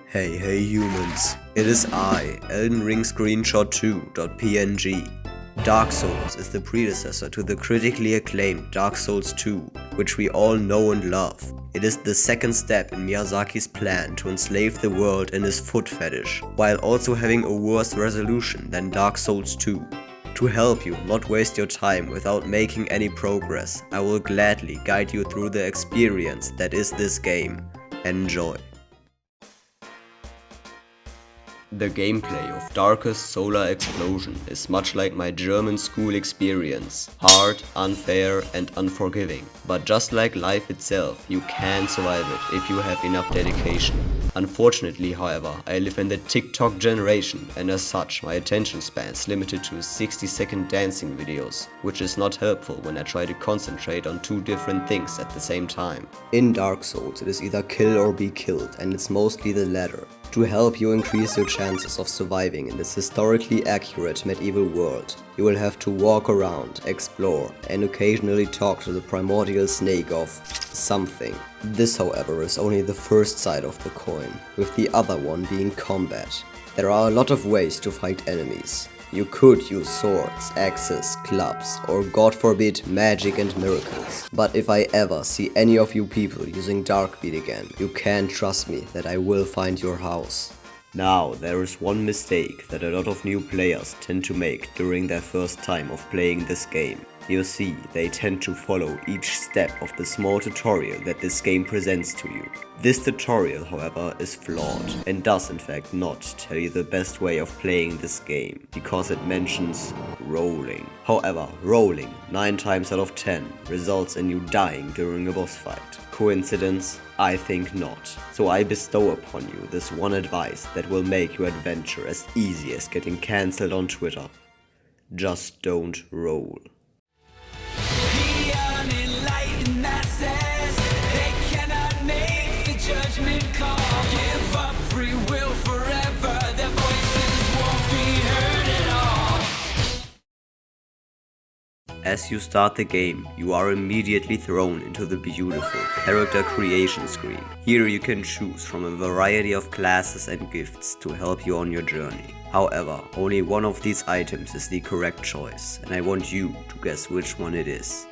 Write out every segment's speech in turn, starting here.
Hey humans, it is I, Elden Ring Screenshot 2.png. Dark Souls is the predecessor to the critically acclaimed Dark Souls 2, which we all know and love. It is the second step in Miyazaki's plan to enslave the world in his foot fetish, while also having a worse resolution than Dark Souls 2. To help you not waste your time without making any progress, I will gladly guide you through the experience that is this game. Enjoy. The gameplay of Darkest Solar Explosion is much like my German school experience. Hard, unfair and unforgiving. But just like life itself, you can survive it if you have enough dedication. Unfortunately, however, I live in the TikTok generation, and as such my attention span is limited to 60-second dancing videos, which is not helpful when I try to concentrate on two different things at the same time. In Dark Souls it is either kill or be killed, and it's mostly the latter. To help you increase your chances of surviving in this historically accurate medieval world, you will have to walk around, explore, and occasionally talk to the primordial snake of something. This, however, is only the first side of the coin, with the other one being combat. There are a lot of ways to fight enemies. You could use swords, axes, clubs, or god forbid magic and miracles. But if I ever see any of you people using Darkbeat again, you can trust me that I will find your house. Now, there is one mistake that a lot of new players tend to make during their first time of playing this game. You see, they tend to follow each step of the small tutorial that this game presents to you. This tutorial, however, is flawed and does in fact not tell you the best way of playing this game, because it mentions rolling. However, rolling 9 times out of 10 results in you dying during a boss fight. Coincidence? I think not. So I bestow upon you this one advice that will make your adventure as easy as getting cancelled on Twitter. Just don't roll. As you start the game, you are immediately thrown into the beautiful character creation screen. Here you can choose from a variety of classes and gifts to help you on your journey. However, only one of these items is the correct choice, and I want you to guess which one it is.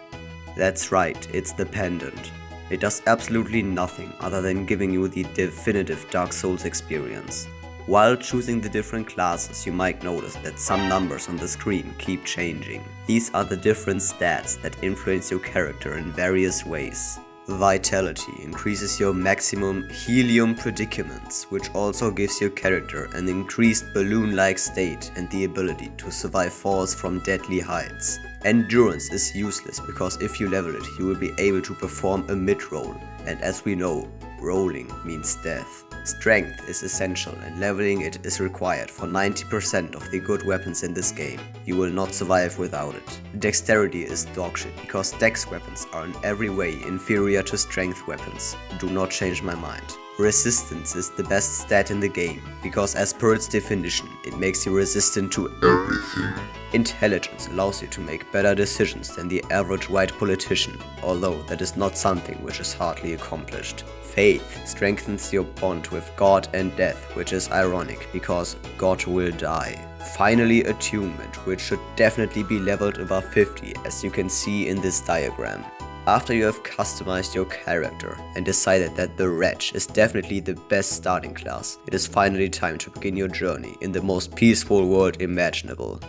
That's right, it's the pendant. It does absolutely nothing other than giving you the definitive Dark Souls experience. While choosing the different classes, you might notice that some numbers on the screen keep changing. These are the different stats that influence your character in various ways. Vitality increases your maximum helium predicaments, which also gives your character an increased balloon-like state and the ability to survive falls from deadly heights. Endurance is useless because if you level it, you will be able to perform a mid-roll, and as we know, rolling means death. Strength is essential and leveling it is required for 90% of the good weapons in this game. You will not survive without it. Dexterity is dogshit because dex weapons are in every way inferior to strength weapons. Do not change my mind. Resistance is the best stat in the game, because as per its definition, it makes you resistant to everything. Intelligence allows you to make better decisions than the average white politician, although that is not something which is hardly accomplished. Faith strengthens your bond with God and death, which is ironic, because God will die. Finally, attunement, which should definitely be leveled above 50, as you can see in this diagram. After you have customized your character and decided that the Wretch is definitely the best starting class, it is finally time to begin your journey in the most peaceful world imaginable.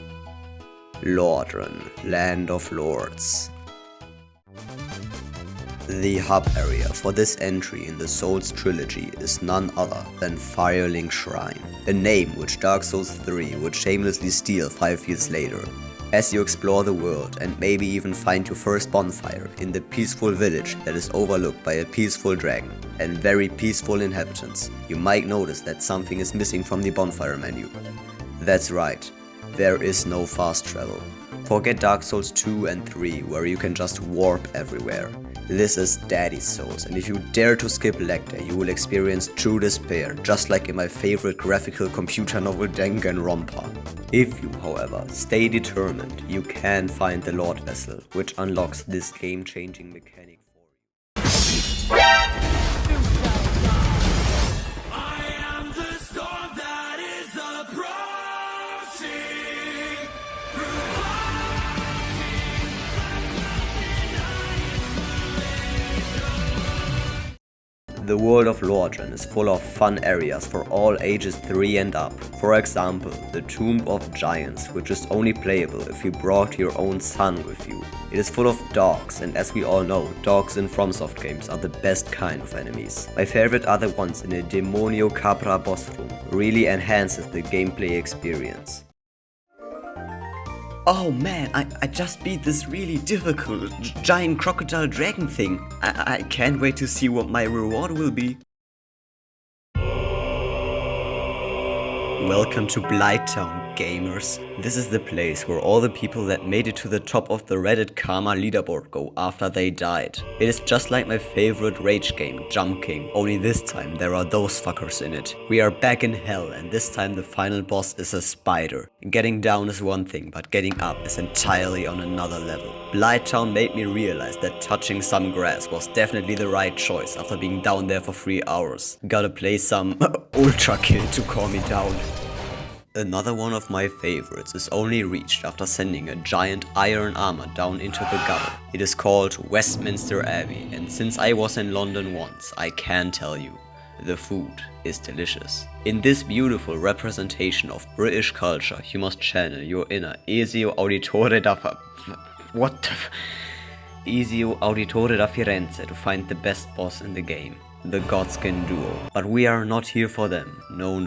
Lordran, Land of Lords. The hub area for this entry in the Souls trilogy is none other than Firelink Shrine, a name which Dark Souls 3 would shamelessly steal 5 years later. As you explore the world and maybe even find your first bonfire in the peaceful village that is overlooked by a peaceful dragon and very peaceful inhabitants, you might notice that something is missing from the bonfire menu. That's right, there is no fast travel. Forget Dark Souls 2 and 3 where you can just warp everywhere. This is Daddy's Souls, and if you dare to skip leg day, you will experience true despair, just like in my favorite graphical computer novel Danganronpa. If you, however, stay determined, you can find the Lord Vessel, which unlocks this game-changing mechanic for you. I am the The world of Lorgen is full of fun areas for all ages 3 and up. For example, the Tomb of Giants, which is only playable if you brought your own son with you. It is full of dogs, and as we all know, dogs in FromSoft games are the best kind of enemies. My favorite are the ones in a Demonio Capra boss room, really enhances the gameplay experience. Oh man, I just beat this really difficult giant crocodile dragon thing. I can't wait to see what my reward will be. Welcome to Blighttown, gamers. This is the place where all the people that made it to the top of the Reddit Karma leaderboard go after they died. It is just like my favorite rage game, Jump King, only this time there are those fuckers in it. We are back in hell, and this time the final boss is a spider. Getting down is one thing, but getting up is entirely on another level. Blighttown made me realize that touching some grass was definitely the right choice after being down there for 3 hours. Gotta play some ultra kill to calm me down. Another one of my favorites is only reached after sending a giant iron armor down into the gutter. It is called Westminster Abbey, and since I was in London once, I can tell you, the food is delicious. In this beautiful representation of British culture, you must channel your inner Ezio Auditore da Firenze to find the best boss in the game, the Godskin duo. But we are not here for them, no.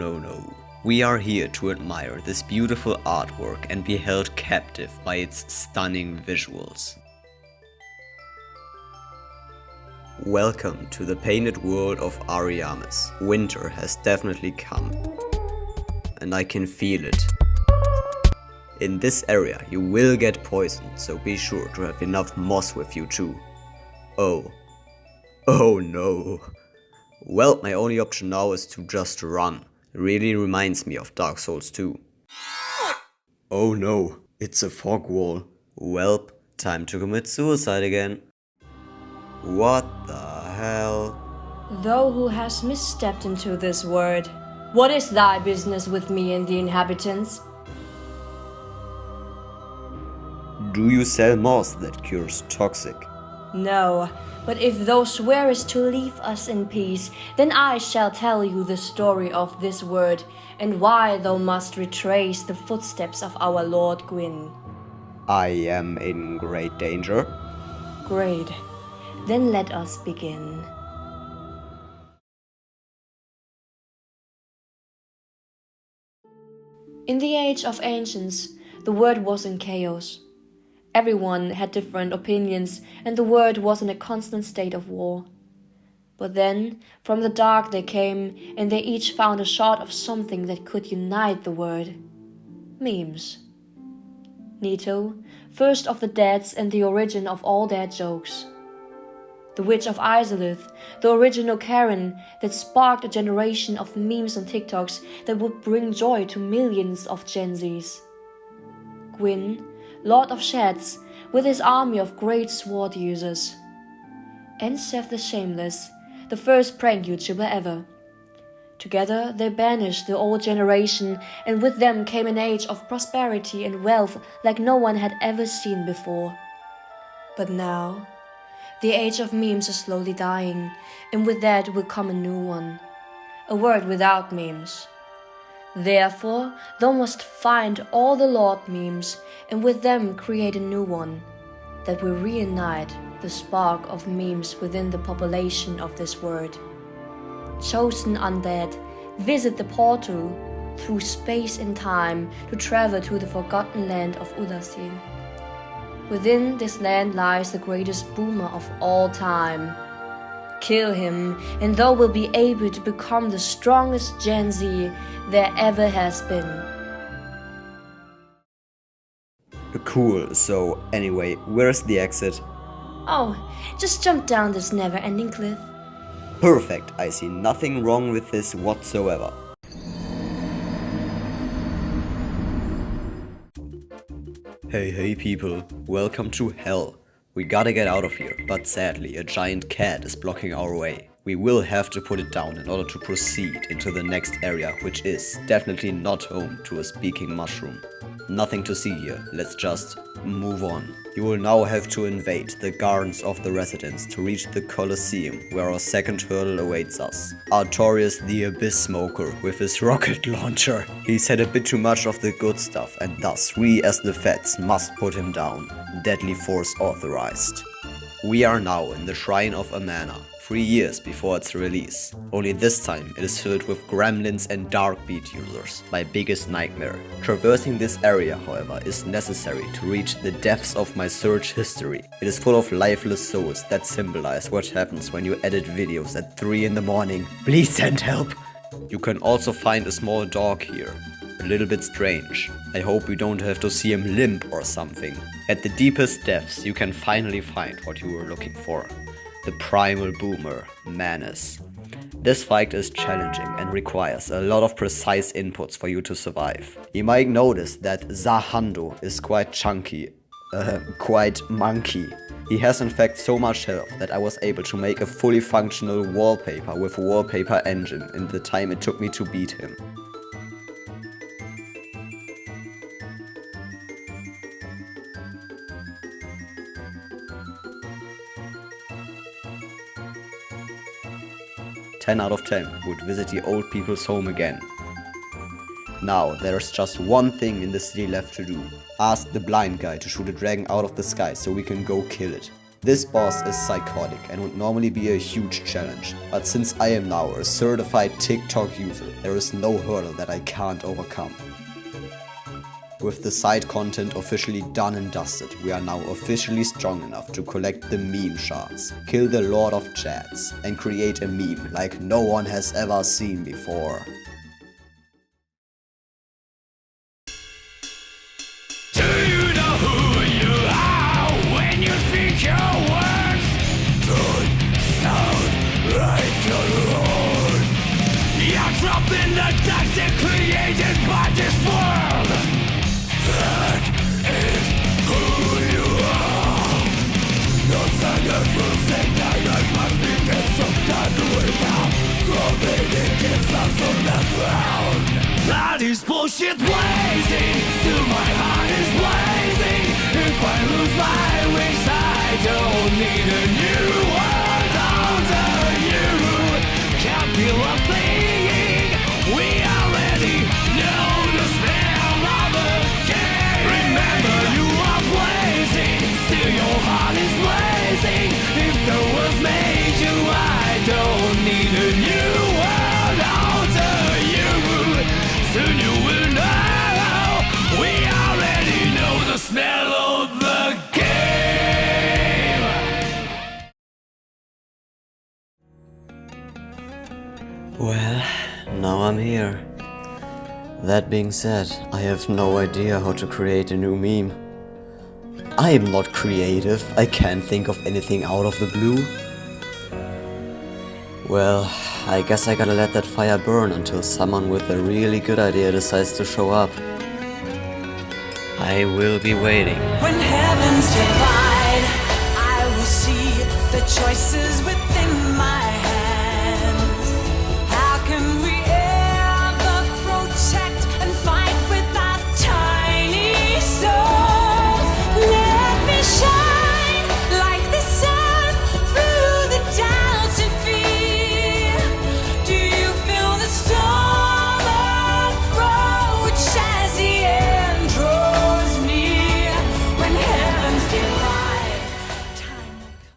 We are here to admire this beautiful artwork and be held captive by its stunning visuals. Welcome to the painted world of Ariamis. Winter has definitely come, and I can feel it. In this area you will get poisoned, so be sure to have enough moss with you too. Oh no. Well, my only option now is to just run. Really reminds me of Dark Souls 2. Oh no, it's a fog wall. Welp, time to commit suicide again. What the hell? Thou who hast misstepped into this word, what is thy business with me and the inhabitants? Do you sell moss that cures toxic? No, but if thou swearest to leave us in peace, then I shall tell you the story of this word, and why thou must retrace the footsteps of our Lord Gwyn. I am in great danger. Great. Then let us begin. In the age of ancients, the world was in chaos. Everyone had different opinions, and the world was in a constant state of war. But then, from the dark they came, and they each found a shard of something that could unite the world. Memes. Nito, first of the deads and the origin of all dead jokes. The Witch of Izalith, the original Karen that sparked a generation of memes and TikToks that would bring joy to millions of Gen Zs. Gwyn, Lord of Shads, with his army of great sword users. And Seth the Shameless, the first prank YouTuber ever. Together they banished the old generation, and with them came an age of prosperity and wealth like no one had ever seen before. But now, the age of memes is slowly dying, and with that will come a new one. A world without memes. Therefore, thou must find all the Lord memes, and with them create a new one that will reunite the spark of memes within the population of this world. Chosen undead, visit the portal through space and time to travel to the forgotten land of Udasil. Within this land lies the greatest boomer of all time. Kill him, and thou will be able to become the strongest Gen Z there ever has been. Cool, so anyway, where's the exit? Oh, just jump down this never-ending cliff. Perfect, I see nothing wrong with this whatsoever. Hey people, welcome to hell. We gotta get out of here, but sadly a giant cat is blocking our way. We will have to put it down in order to proceed into the next area, which is definitely not home to a speaking mushroom. Nothing to see here, let's just move on. You will now have to invade the gardens of the residents to reach the Colosseum, where our second hurdle awaits us. Artorius the Abyss Smoker with his rocket launcher. He's had a bit too much of the good stuff, and thus we as the Feds must put him down. Deadly force authorized. We are now in the Shrine of Amana, 3 years before its release. Only this time it is filled with gremlins and dark beat users, my biggest nightmare. Traversing this area, however, is necessary to reach the depths of my search history. It is full of lifeless souls that symbolize what happens when you edit videos at 3 in the morning. Please send help! You can also find a small dog here. A little bit strange. I hope you don't have to see him limp or something. At the deepest depths you can finally find what you were looking for. The primal boomer, Manus. This fight is challenging and requires a lot of precise inputs for you to survive. You might notice that Zahando is quite chunky, quite monkey. He has in fact so much health that I was able to make a fully functional wallpaper with a wallpaper engine in the time it took me to beat him. "10 out of 10 would visit the old people's home again." Now, there's just one thing in the city left to do. Ask the blind guy to shoot a dragon out of the sky so we can go kill it. This boss is psychotic and would normally be a huge challenge, but since I am now a certified TikTok user, there is no hurdle that I can't overcome. With the side content officially done and dusted, we are now officially strong enough to collect the meme shards, kill the Lord of Chats, and create a meme like no one has ever seen before. Do you know who you are when you speak your words? Don't sound like your own. You're trapped in the toxic created by this world. That is who you are. No science will say that I must be dead sometime without gravity gets us on the ground. That is bullshit blazing, still my heart is blazing. If I lose my wings I don't need a new world under you. Can't feel a thing, we already know the smell of a game. Remember you are blazing, still your heart is blazing. If the world made you I don't need a new world under you. Soon you will know, we already know the smell of the game. Well, now I'm here. That being said, I have no idea how to create a new meme. I am not creative, I can't think of anything out of the blue. Well, I guess I gotta let that fire burn until someone with a really good idea decides to show up. I will be waiting. When heavens divide, I will see the choices